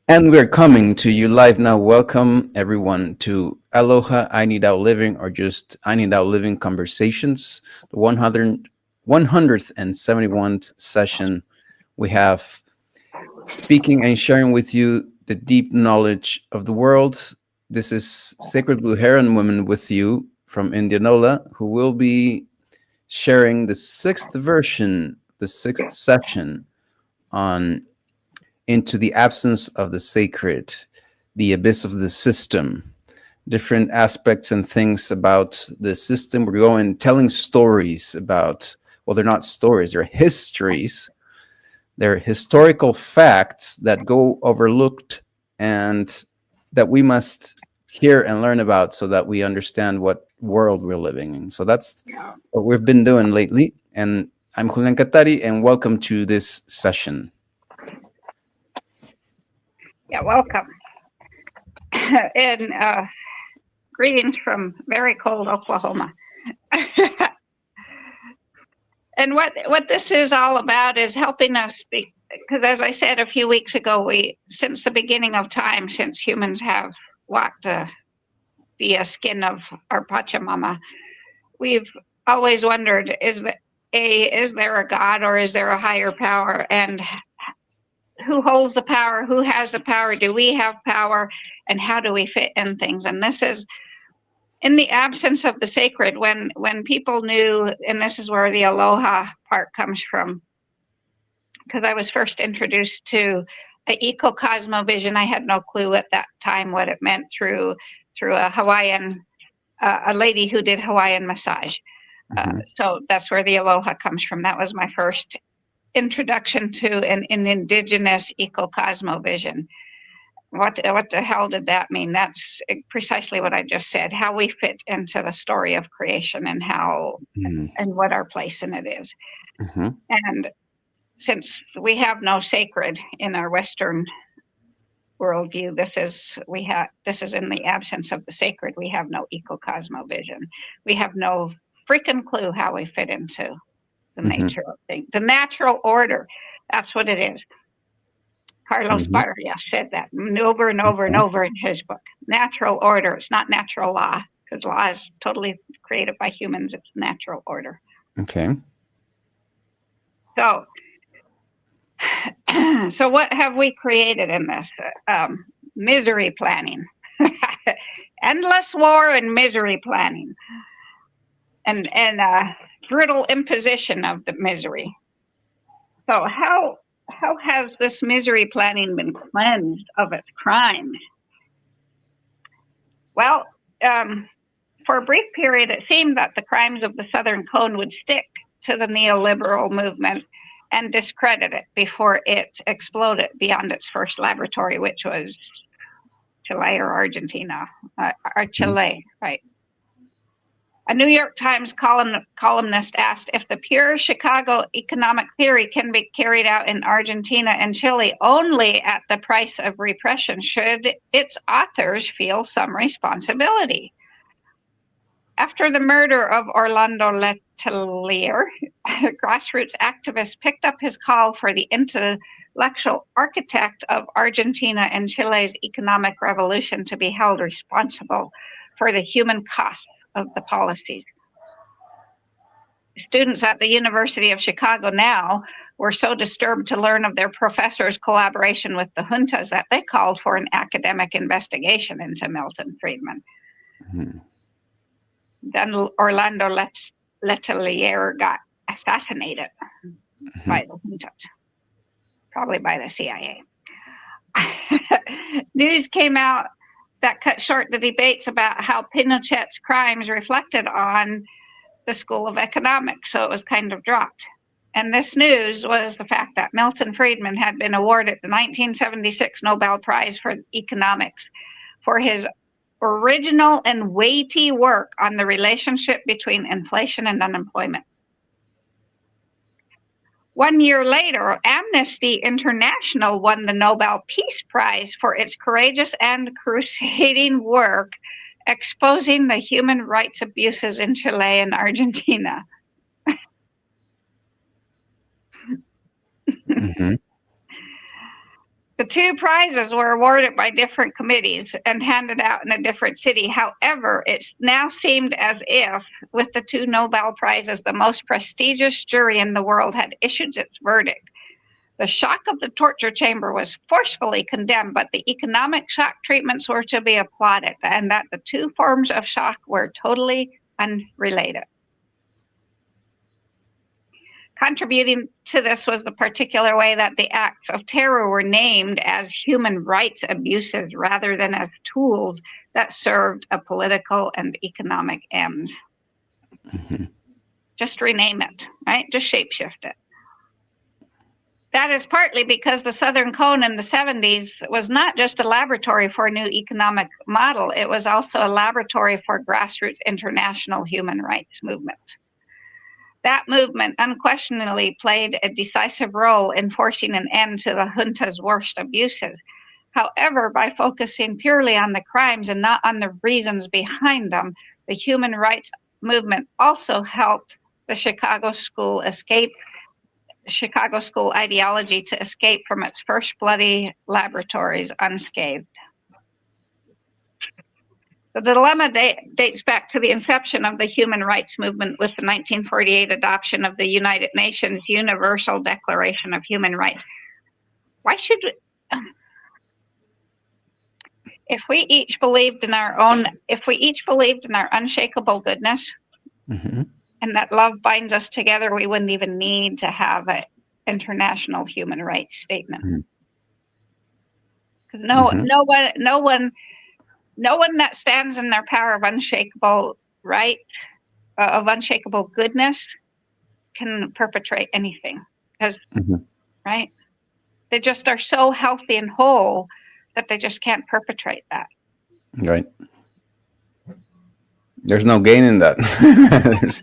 And we're coming to you live now. Welcome everyone to Aloha I Need Out Living, or just I Need Out Living Conversations, the 171st session. We have speaking and sharing with you the deep knowledge of the world. This is Sacred Blue Heron Woman with you from Indianola, who will be sharing the sixth version, the sixth session on Into the Absence of the Sacred, the Abyss of the System, different aspects and things about the system. We're going telling stories about, well, they're not stories, they're histories. They're historical facts that go overlooked and that we must hear and learn about so that we understand what world we're living in. So that's what we've been doing lately. And I'm Julian Katari, and welcome to this session. Yeah, welcome. and greetings from very cold Oklahoma. And what this is all about is helping us, because as I said a few weeks ago, since the beginning of time, since humans have walked the skin of our Pachamama, we've always wondered, is there a God, or is there a higher power? And who holds the power? Who has the power? Do we have power? And how do we fit in things? And this is in the absence of the sacred, when people knew, and this is where the aloha part comes from, because I was first introduced to an eco-cosmovision. I had no clue at that time what it meant through a Hawaiian, a lady who did Hawaiian massage. So that's where the aloha comes from. That was my first introduction to an indigenous eco-cosmovision. What the hell did that mean? That's precisely what I just said, how we fit into the story of creation, and how and what our place in it is. And since we have no sacred in our Western worldview, this is in the absence of the sacred. We have no eco-cosmovision. We have no freaking clue how we fit into the nature of things, the natural order. That's what it is. Carlos Barria said that over and over and over in his book. Natural order. It's not natural law, because law is totally created by humans. It's natural order. Okay. So what have we created in this? Misery planning. Endless war and misery planning. And brutal imposition of the misery. So how has this misery planning been cleansed of its crimes? Well, for a brief period, it seemed that the crimes of the Southern Cone would stick to the neoliberal movement and discredit it before it exploded beyond its first laboratory, which was Chile or Argentina, or Chile, right? A New York Times columnist asked if the pure Chicago economic theory can be carried out in Argentina and Chile only at the price of repression. Should its authors feel some responsibility? After the murder of Orlando Letelier, grassroots activists picked up his call for the intellectual architect of Argentina and Chile's economic revolution to be held responsible for the human costs of the policies. Students at the University of Chicago now were so disturbed to learn of their professors' collaboration with the juntas that they called for an academic investigation into Milton Friedman. Then Orlando Letelier got assassinated by the juntas, probably by the CIA. News came out that cut short the debates about how Pinochet's crimes reflected on the School of Economics, so it was kind of dropped. And this news was the fact that Milton Friedman had been awarded the 1976 Nobel Prize for Economics for his original and weighty work on the relationship between inflation and unemployment. 1 year later, Amnesty International won the Nobel Peace Prize for its courageous and crusading work exposing the human rights abuses in Chile and Argentina. The two prizes were awarded by different committees and handed out in a different city. However, it now seemed as if, with the two Nobel Prizes, the most prestigious jury in the world had issued its verdict. The shock of the torture chamber was forcefully condemned, but the economic shock treatments were to be applauded, and that the two forms of shock were totally unrelated. Contributing to this was the particular way that the acts of terror were named as human rights abuses rather than as tools that served a political and economic end. Mhm. Just rename it, right? Just shapeshift it. That is partly because the Southern Cone in the 70s was not just a laboratory for a new economic model, it was also a laboratory for grassroots international human rights movement. That movement unquestionably played a decisive role in forcing an end to the junta's worst abuses. However, by focusing purely on the crimes and not on the reasons behind them, the human rights movement also helped the Chicago School ideology to escape from its first bloody laboratories unscathed. The dilemma dates back to the inception of the human rights movement with the 1948 adoption of the United Nations Universal Declaration of Human Rights. Why should we, if we each believed in our unshakable goodness, Mhm. and that love binds us together, we wouldn't even need to have an international human rights statement. Mhm. Because Mhm. no one that stands in their power of unshakable right, of unshakable goodness, can perpetrate anything. Because, Mhm. right, they just are so healthy and whole that they just can't perpetrate that. Right. There's no gain in that. There's-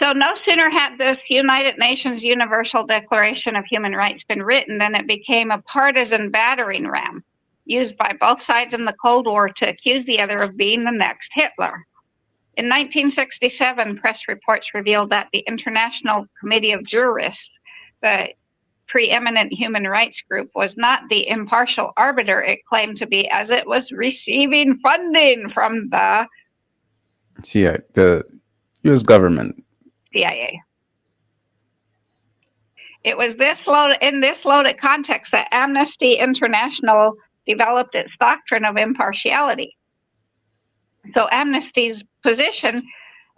So no sooner had this United Nations Universal Declaration of Human Rights been written than it became a partisan battering ram used by both sides in the Cold War to accuse the other of being the next Hitler. In 1967, press reports revealed that the International Committee of Jurists, the preeminent human rights group, was not the impartial arbiter it claimed to be, as it was receiving funding from the yeah, the U.S. government. CIA. It was in this loaded context that Amnesty International developed its doctrine of impartiality. So Amnesty's position,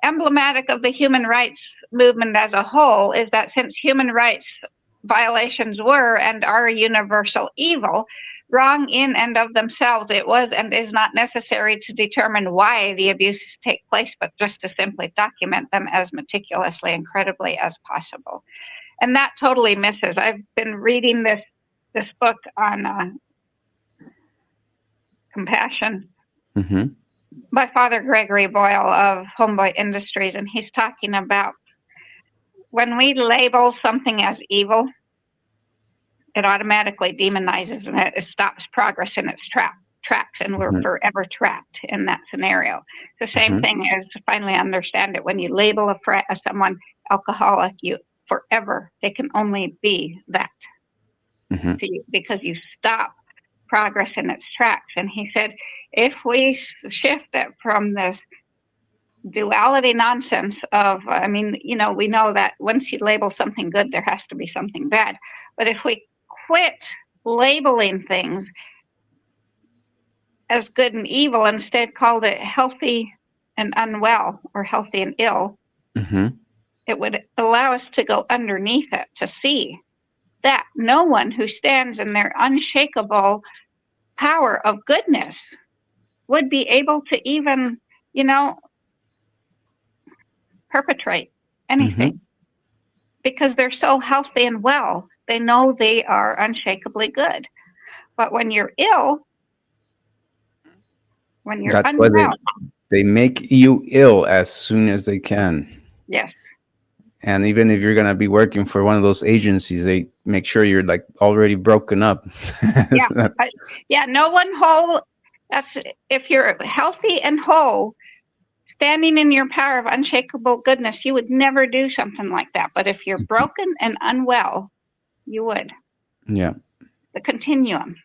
emblematic of the human rights movement as a whole, is that since human rights violations were and are a universal evil, wrong in and of themselves, it was and is not necessary to determine why the abuses take place, but just to simply document them as meticulously and credibly as possible. And that totally misses. I've been reading this book on compassion Mm-hmm. by Father Gregory Boyle of Homeboy Industries, and he's talking about when we label something as evil, it automatically demonizes and it stops progress in its tracks, and we're Mm-hmm. forever trapped in that scenario. The same Mm-hmm. thing is to finally understand it. When you label someone alcoholic, you forever, they can only be that Mm-hmm. to you because you stop progress in its tracks. And he said, if we shift it from this duality nonsense of, we know that once you label something good, there has to be something bad. But if we quit labeling things as good and evil, instead called it healthy and unwell or healthy and ill, Mm-hmm. it would allow us to go underneath it to see that no one who stands in their unshakable power of goodness would be able to even, perpetrate anything because they're so healthy and well. They know they are unshakably good. But when you're ill, when you're That's why unwell, they make you ill as soon as they can. yes, And even if you're gonna be working for one of those agencies, they make sure you're like already broken up. yeah, So that's- no one whole. That's if you're healthy and whole, standing in your power of unshakable goodness, you would never do something like that. But if you're broken and unwell, you would. yeah. the continuum.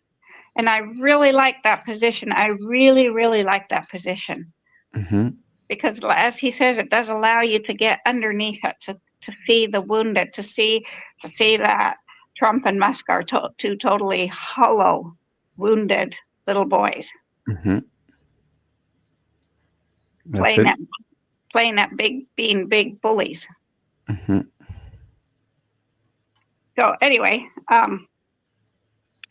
And I really like that position. I really, really like that position. Mm-hmm. Because as he says, it does allow you to get underneath it, to see the wounded, to see that Trump and Musk are two totally hollow, wounded little boys. Mm-hmm. That's it. Playing at being big bullies. Mm-hmm. So anyway,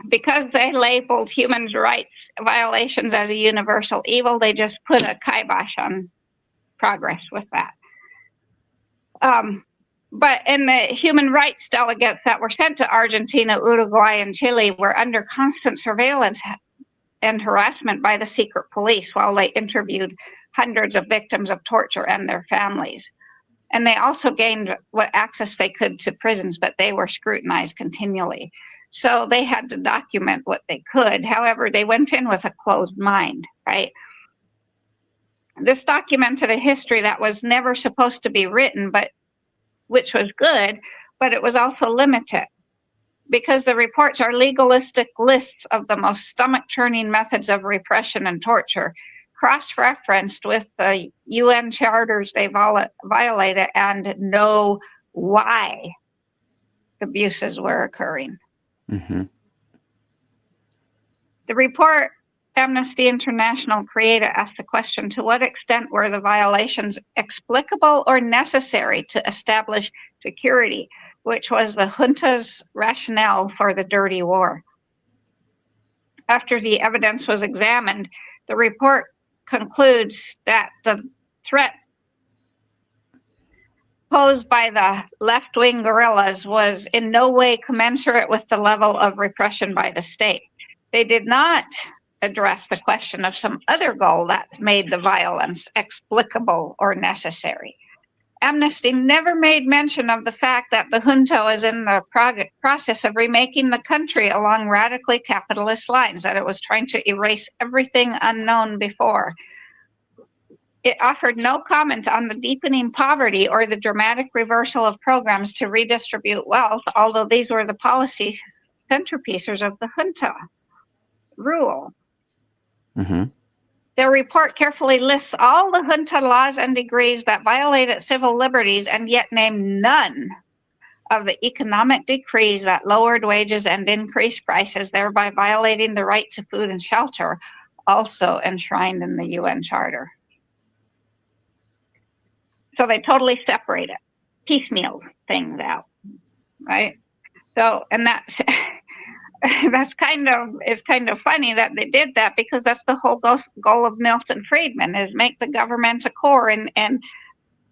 because they labeled human rights violations as a universal evil, they just put a kibosh on progress with that. But in the human rights delegates that were sent to Argentina, Uruguay, and Chile were under constant surveillance and harassment by the secret police while they interviewed hundreds of victims of torture and their families. And they also gained what access they could to prisons, but they were scrutinized continually. So they had to document what they could. However, they went in with a closed mind, right? This documented a history that was never supposed to be written, but which was good, but it was also limited because the reports are legalistic lists of the most stomach-churning methods of repression and torture, cross-referenced with the UN charters they violated and know why abuses were occurring. Mm-hmm. The report Amnesty International created asked the question, to what extent were the violations explicable or necessary to establish security, which was the junta's rationale for the dirty war? After the evidence was examined, the report concludes that the threat posed by the left-wing guerrillas was in no way commensurate with the level of repression by the state. They did not address the question of some other goal that made the violence explicable or necessary. Amnesty never made mention of the fact that the junta is in the process of remaking the country along radically capitalist lines, that it was trying to erase everything unknown before. It offered no comment on the deepening poverty or the dramatic reversal of programs to redistribute wealth, although these were the policy centerpieces of the junta rule. Mm-hmm. Their report carefully lists all the junta laws and decrees that violated civil liberties and yet named none of the economic decrees that lowered wages and increased prices, thereby violating the right to food and shelter, also enshrined in the UN Charter. So they totally separated, piecemeal things out, right? So, and that's it's kind of funny that they did that, because that's the whole goal of Milton Friedman, is make the government a core and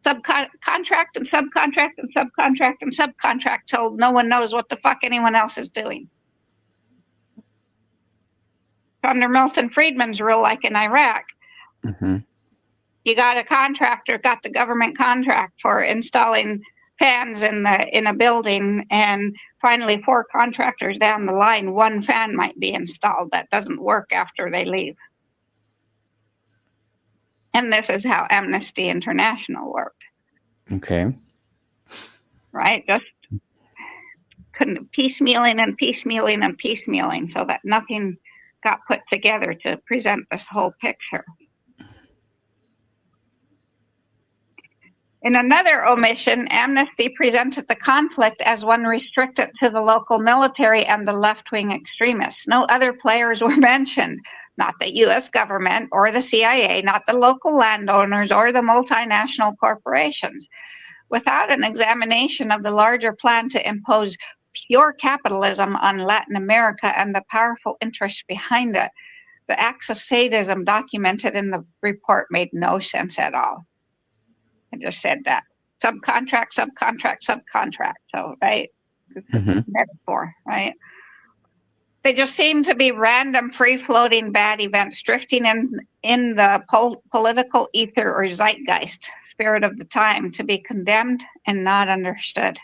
subcontract and subcontract and subcontract and subcontract till no one knows what the fuck anyone else is doing. Under Milton Friedman's rule, like in Iraq, Mm-hmm. you got a contractor, got the government contract for installing fans in a building, and finally 4 contractors down the line, 1 fan might be installed that doesn't work after they leave. And this is how Amnesty International worked. Okay. Right? Just couldn't piecemealing and piecemealing and piecemealing so that nothing got put together to present this whole picture. In another omission, Amnesty presented the conflict as one restricted to the local military and the left-wing extremists. No other players were mentioned, not the US government or the CIA, not the local landowners or the multinational corporations. Without an examination of the larger plan to impose pure capitalism on Latin America and the powerful interests behind it, the acts of sadism documented in the report made no sense at all. I just said that. Subcontract, subcontract, subcontract. So, right? Mm-hmm. Metaphor, right? They just seem to be random, free-floating bad events drifting in the political ether or zeitgeist, spirit of the time, to be condemned and not understood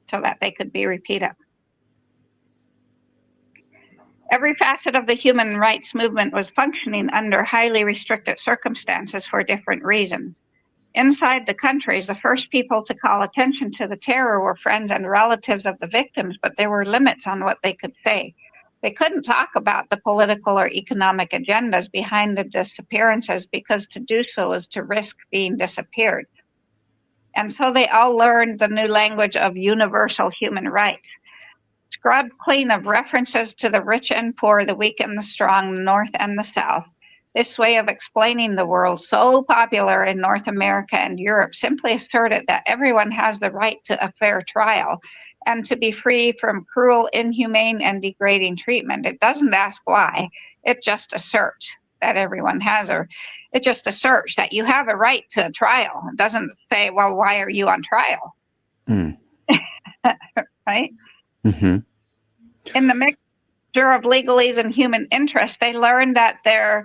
so that they could be repeated. Every facet of the human rights movement was functioning under highly restricted circumstances for different reasons. Inside the countries, the first people to call attention to the terror were friends and relatives of the victims, but there were limits on what they could say. They couldn't talk about the political or economic agendas behind the disappearances because to do so was to risk being disappeared. And so they all learned the new language of universal human rights, scrubbed clean of references to the rich and poor, the weak and the strong, the North and the South. This way of explaining the world, so popular in North America and Europe, simply asserted that everyone has the right to a fair trial and to be free from cruel, inhumane, and degrading treatment. It doesn't ask why. It just asserts that everyone has, or it just asserts that you have a right to a trial. It doesn't say, well, why are you on trial? Mm. Right? Mm-hmm. In the mixture of legalese and human interest, they learned that their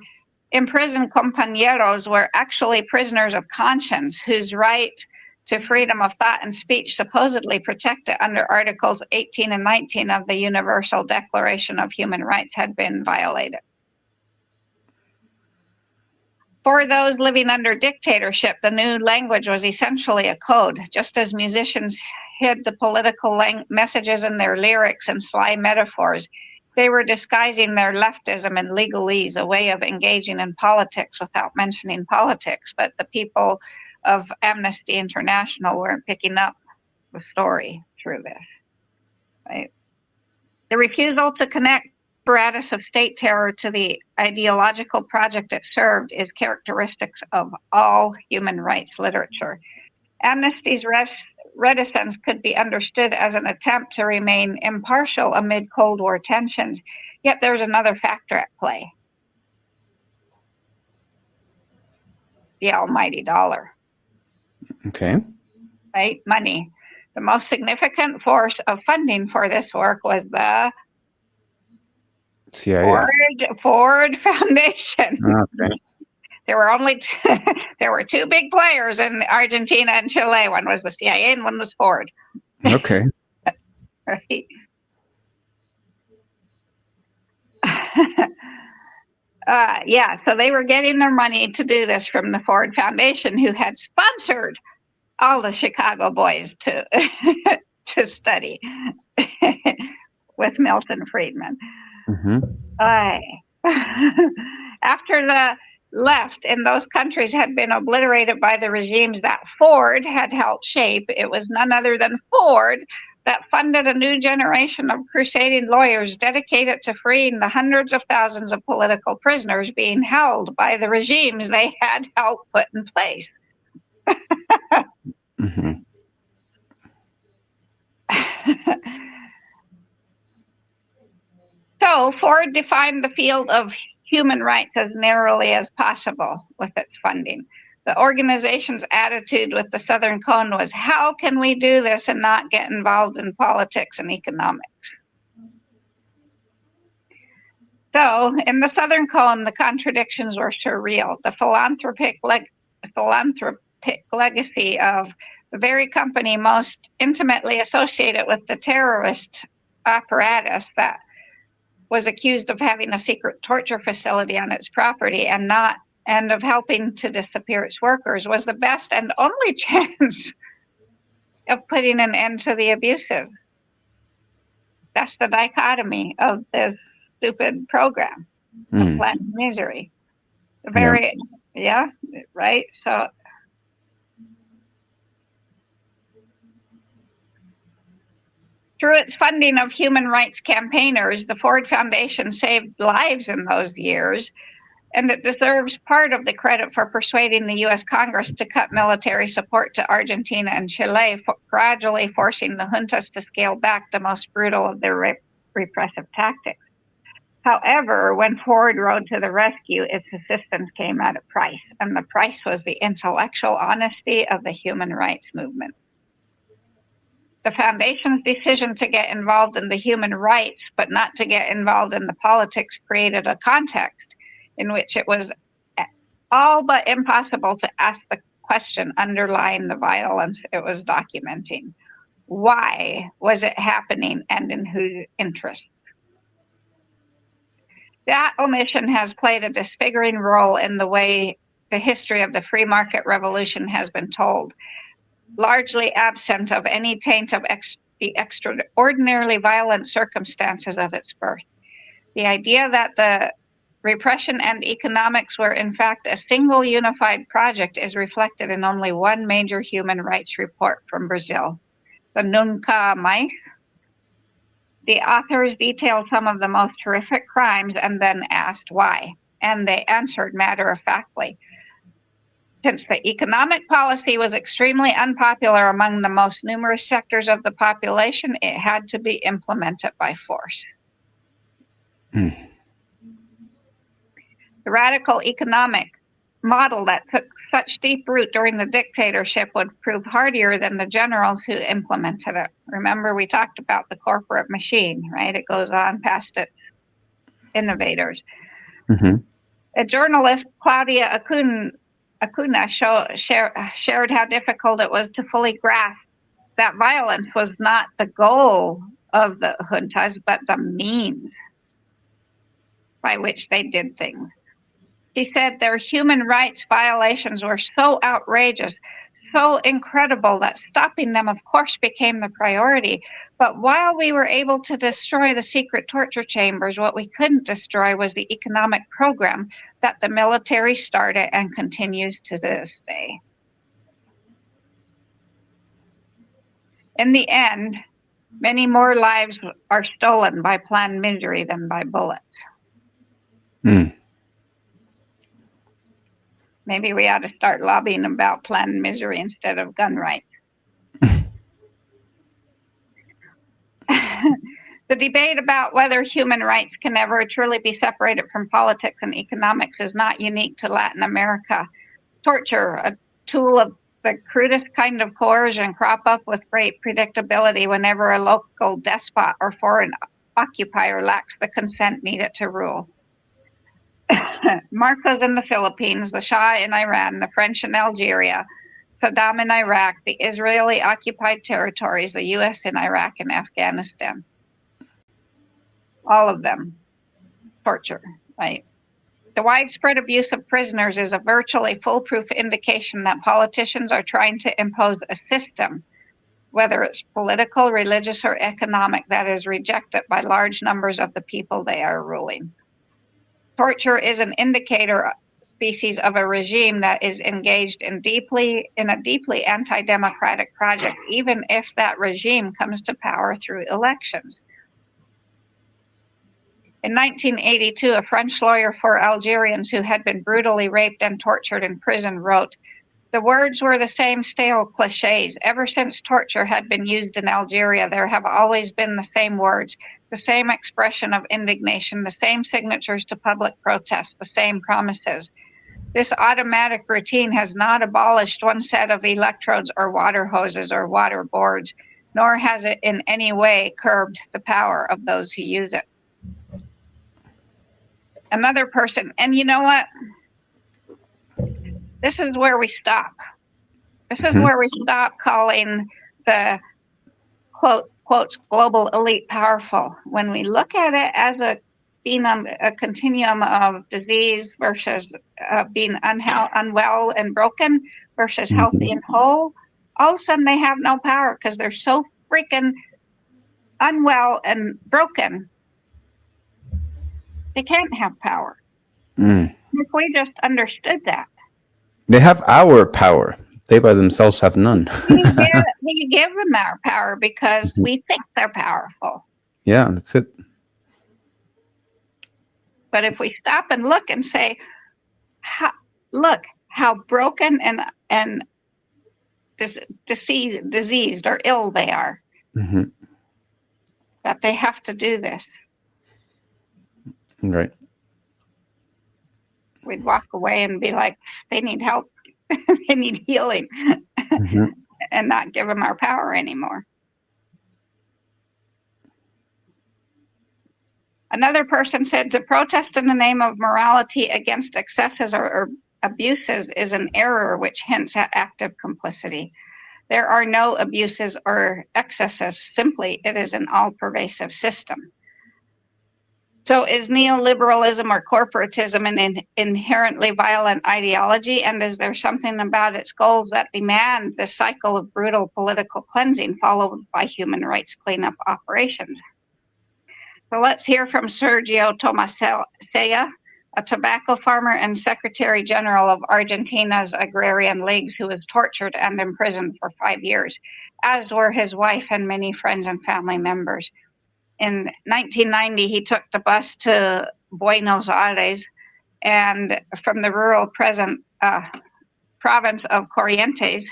imprisoned compañeros were actually prisoners of conscience whose right to freedom of thought and speech, supposedly protected under Articles 18 and 19 of the Universal Declaration of Human Rights, had been violated. For those living under dictatorship, the new language was essentially a code, just as musicians hid the political messages in their lyrics and sly metaphors. They were disguising their leftism and legalese, a way of engaging in politics without mentioning politics. But the people of Amnesty International weren't picking up the story through this. Right? The refusal to connect apparatus of state terror to the ideological project it served is characteristics of all human rights literature. Amnesty's reticence could be understood as an attempt to remain impartial amid Cold War tensions, yet there's another factor at play: the almighty dollar. Okay. Right? Money. The most significant force of funding for this work was the CIA. Ford Foundation. Okay. There were two big players in Argentina and Chile. One was the CIA and one was Ford. Okay. Right? So they were getting their money to do this from the Ford Foundation, who had sponsored all the Chicago boys to to study with Milton Friedman. Mm-hmm. After the left in those countries had been obliterated by the regimes that Ford had helped shape, it was none other than Ford that funded a new generation of crusading lawyers dedicated to freeing the hundreds of thousands of political prisoners being held by the regimes they had helped put in place. Mm-hmm. So Ford defined the field of human rights as narrowly as possible with its funding. The organization's attitude with the Southern Cone was, how can we do this and not get involved in politics and economics? So in the Southern Cone, the contradictions were surreal. The philanthropic legacy of the very company most intimately associated with the terrorist apparatus that was accused of having a secret torture facility on its property and of helping to disappear its workers, was the best and only chance of putting an end to the abuses. That's the dichotomy of this stupid program of Planet Misery. Right? So through its funding of human rights campaigners, the Ford Foundation saved lives in those years, and it deserves part of the credit for persuading the U.S. Congress to cut military support to Argentina and Chile, gradually forcing the juntas to scale back the most brutal of their repressive tactics. However, when Ford rode to the rescue, its assistance came at a price, and the price was the intellectual honesty of the human rights movement. The Foundation's decision to get involved in the human rights, but not to get involved in the politics, created a context in which it was all but impossible to ask the question underlying the violence it was documenting. Why was it happening, and in whose interest? That omission has played a disfiguring role in the way the history of the free market revolution has been told, largely absent of any taint of the extraordinarily violent circumstances of its birth. The idea that the repression and economics were in fact a single unified project is reflected in only one major human rights report from Brazil, the Nunca Mais. The authors detailed some of the most horrific crimes and then asked why, and they answered matter-of-factly. Since the economic policy was extremely unpopular among the most numerous sectors of the population, it had to be implemented by force. Hmm. The radical economic model that took such deep root during the dictatorship would prove hardier than the generals who implemented it. Remember, we talked about the corporate machine, right? It goes on past its innovators. Mm-hmm. A journalist, Claudia Acuna, shared how difficult it was to fully grasp that violence was not the goal of the juntas, but the means by which they did things. She said their human rights violations were so outrageous, so incredible that stopping them, of course, became the priority. But while we were able to destroy the secret torture chambers, what we couldn't destroy was the economic program that the military started and continues to this day. In the end, many more lives are stolen by planned misery than by bullets. Mm. Maybe we ought to start lobbying about planned misery instead of gun rights. The debate about whether human rights can ever truly be separated from politics and economics is not unique to Latin America. Torture, a tool of the crudest kind of coercion, crop up with great predictability whenever a local despot or foreign occupier lacks the consent needed to rule. Marcos in the Philippines, the Shah in Iran, the French in Algeria, Saddam in Iraq, the Israeli-occupied territories, the U.S. in Iraq and Afghanistan. All of them. Torture, right? The widespread abuse of prisoners is a virtually foolproof indication that politicians are trying to impose a system, whether it's political, religious, or economic, that is rejected by large numbers of the people they are ruling. Torture is an indicator species of a regime that is engaged in a deeply anti-democratic project, even if that regime comes to power through elections. In 1982, a French lawyer for Algerians who had been brutally raped and tortured in prison wrote, "The words were the same stale cliches. Ever since torture had been used in Algeria, there have always been the same words, the same expression of indignation, the same signatures to public protest, the same promises. This automatic routine has not abolished one set of electrodes or water hoses or water boards, nor has it in any way curbed the power of those who use it." Another person, and you know what? This is where we stop. This is where we stop calling the quotes global elite powerful. When we look at it as being on a continuum of disease versus being unwell and broken versus healthy and whole, all of a sudden they have no power because they're so freaking unwell and broken. They can't have power. If we just understood that. They have our power. They by themselves have none. we give them our power because we think they're powerful. Yeah, that's it. But if we stop and look and say, look how broken and diseased or ill they are, that they have to do this. Right. We'd walk away and be like, they need help. They need healing. And not give them our power anymore. Another person said, to protest in the name of morality against excesses or abuses is an error which hints at active complicity. There are no abuses or excesses. Simply, it is an all-pervasive system. So is neoliberalism or corporatism an inherently violent ideology? And is there something about its goals that demand this cycle of brutal political cleansing followed by human rights cleanup operations? So let's hear from Sergio Tomasella, a tobacco farmer and Secretary General of Argentina's Agrarian Leagues, who was tortured and imprisoned for 5 years, as were his wife and many friends and family members. In 1990, he took the bus to Buenos Aires, and from the rural province of Corrientes,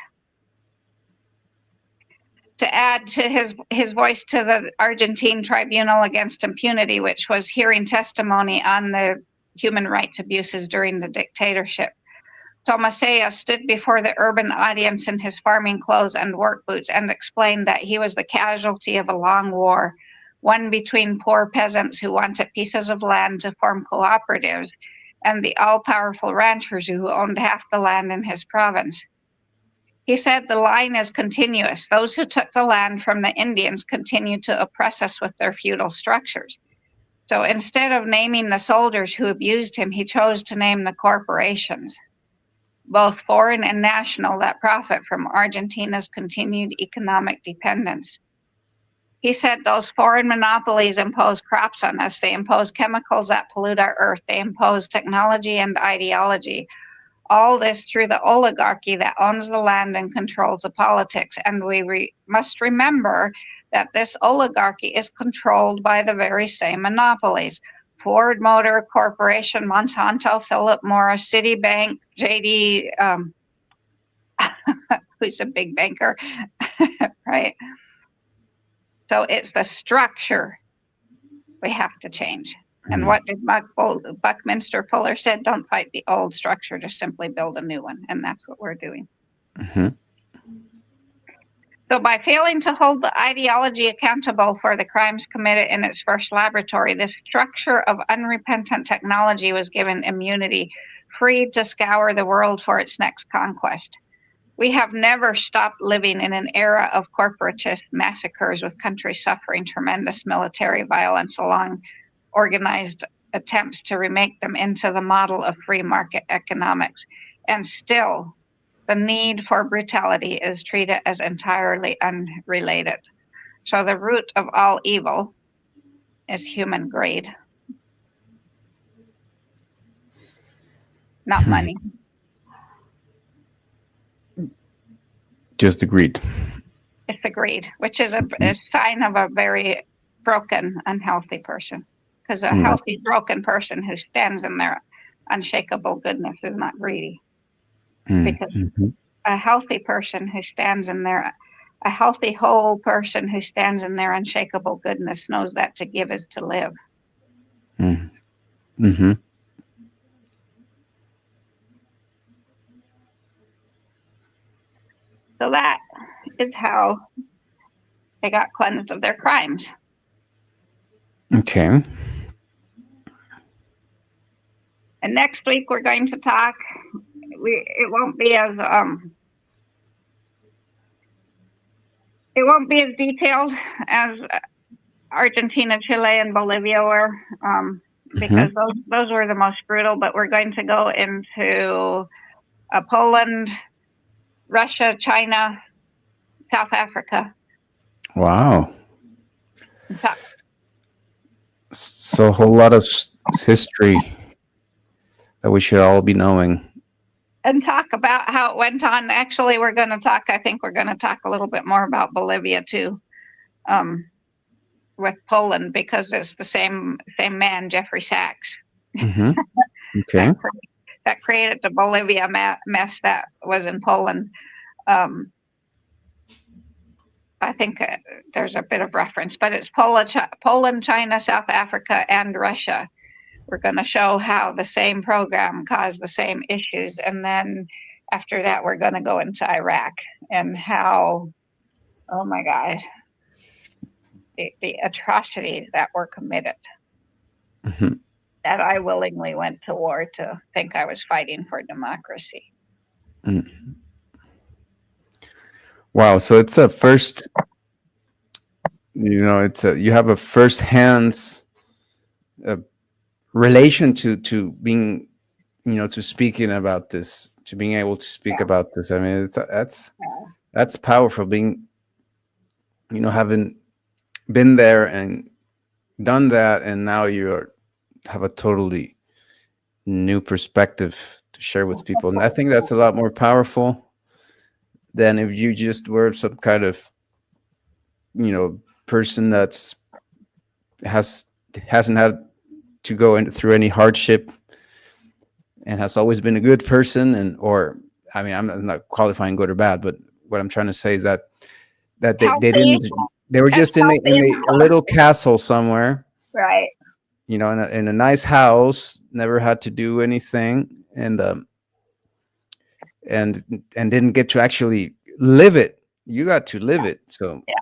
to add to his voice to the Argentine Tribunal Against Impunity, which was hearing testimony on the human rights abuses during the dictatorship. Tomasella stood before the urban audience in his farming clothes and work boots and explained that he was the casualty of a long war, one between poor peasants who wanted pieces of land to form cooperatives and the all-powerful ranchers who owned half the land in his province. He said the line is continuous. Those who took the land from the Indians continue to oppress us with their feudal structures. So instead of naming the soldiers who abused him, he chose to name the corporations, both foreign and national, that profit from Argentina's continued economic dependence. He said those foreign monopolies impose crops on us. They impose chemicals that pollute our earth. They impose technology and ideology. All this through the oligarchy that owns the land and controls the politics. And we must remember that this oligarchy is controlled by the very same monopolies. Ford Motor Corporation, Monsanto, Philip Morris, Citibank, JD, who's a big banker, right? So it's the structure we have to change. And what did Buckminster Fuller said? Don't fight the old structure, just simply build a new one. And that's what we're doing. Mm-hmm. So by failing to hold the ideology accountable for the crimes committed in its first laboratory, the structure of unrepentant technology was given immunity, free to scour the world for its next conquest. We have never stopped living in an era of corporatist massacres, with countries suffering tremendous military violence along organized attempts to remake them into the model of free market economics. And still, the need for brutality is treated as entirely unrelated. So the root of all evil is human greed, not money. Just the greed. It's the greed, which is a sign of a very broken, unhealthy person. Because a healthy, broken person who stands in their unshakable goodness is not greedy. Because a healthy person who stands in their, a healthy, whole person who stands in their unshakable goodness knows that to give is to live. Mm-hmm. So that is how they got cleansed of their crimes. Okay. And next week we're going to talk. It won't be as detailed as Argentina, Chile, and Bolivia were, because those were the most brutal. But we're going to go into Poland, Russia, China, South Africa. Wow. So a whole lot of history that we should all be knowing. And talk about how it went on. Actually, I think we're going to talk a little bit more about Bolivia too, with Poland, because it's the same man, Jeffrey Sachs. Okay. that created the Bolivia mess that was in Poland. I think there's a bit of reference, but it's Poland, China, South Africa, and Russia. We're going to show how the same program caused the same issues. And then after that, we're going to go into Iraq and how, oh my God, the atrocities that were committed. That I willingly went to war to think I was fighting for democracy. Wow. So it's a first, you have a first-hand relation to being, to speaking about this, to being able to speak about this. I mean, that's powerful, being, having been there and done that, and now you have a totally new perspective to share with people. And I think that's a lot more powerful than if you just were some kind of, person hasn't had to go through any hardship and has always been a good person. And or I mean, I'm not qualifying good or bad, but what I'm trying to say is that they Healthy, they were as just in healthy as a little castle somewhere, right. in a nice house, never had to do anything, and didn't get to actually live it. You got to live it, so Yeah.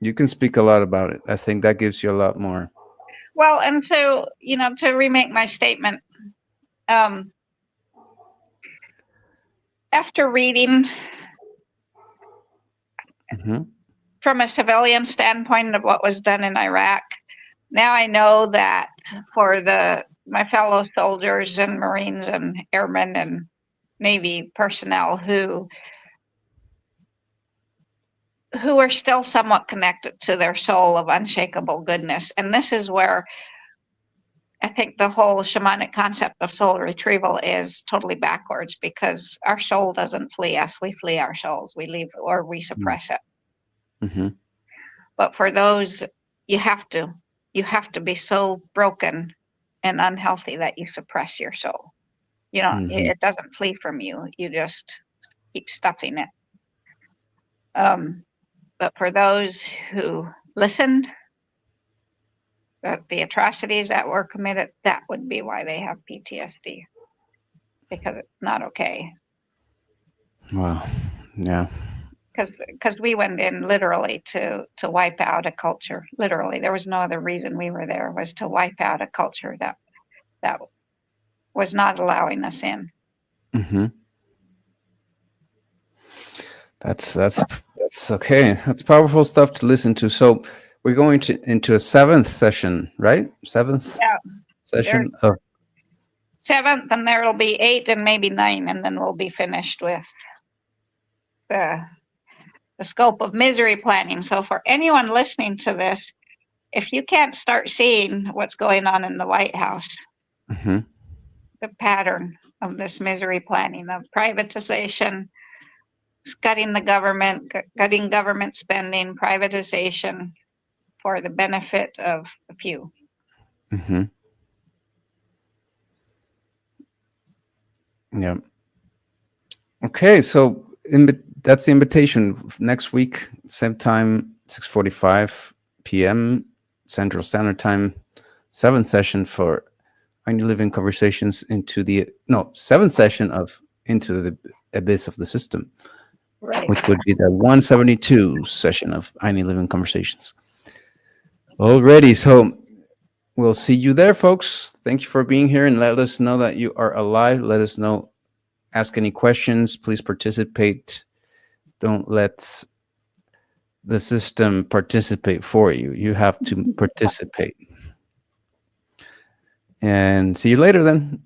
you can speak a lot about it. I think that gives you a lot more. Well, and so, to remake my statement, after reading Hmm. from a civilian standpoint of what was done in Iraq, now I know that for my fellow soldiers and Marines and airmen and Navy personnel who are still somewhat connected to their soul of unshakable goodness. And this is where I think the whole shamanic concept of soul retrieval is totally backwards, because our soul doesn't flee us. We flee our souls. We leave, or we suppress it. Hmm. But for those, you have to be so broken and unhealthy that you suppress your soul. It doesn't flee from you. You just keep stuffing it. But for those who listened, the atrocities that were committed, that would be why they have PTSD, because it's not okay. Wow. Yeah. Because we went in literally to wipe out a culture. Literally, there was no other reason we were there, was to wipe out a culture that was not allowing us in. Hmm. That's okay. That's powerful stuff to listen to. So we're going into a seventh session, right? Seventh session of 7th, and there'll be 8 and maybe 9, and then we'll be finished with the scope of misery planning. So for anyone listening to this, if you can't start seeing what's going on in the White House, Mhm. the pattern of this misery planning of privatization, cutting the government, cutting government spending, privatization for the benefit of a few. Mhm. Yeah. Okay, so that's the invitation. Next week, same time, 6:45 p.m. Central Standard Time, seventh session for Any Living Conversations seventh session of Into the Abyss of the System, Right. which would be the 172 session of Any Living Conversations. Alrighty, so we'll see you there, folks. Thank you for being here, and let us know that you are alive. Let us know. Ask any questions. Please participate. Don't let the system participate for you. You have to participate. And see you later then.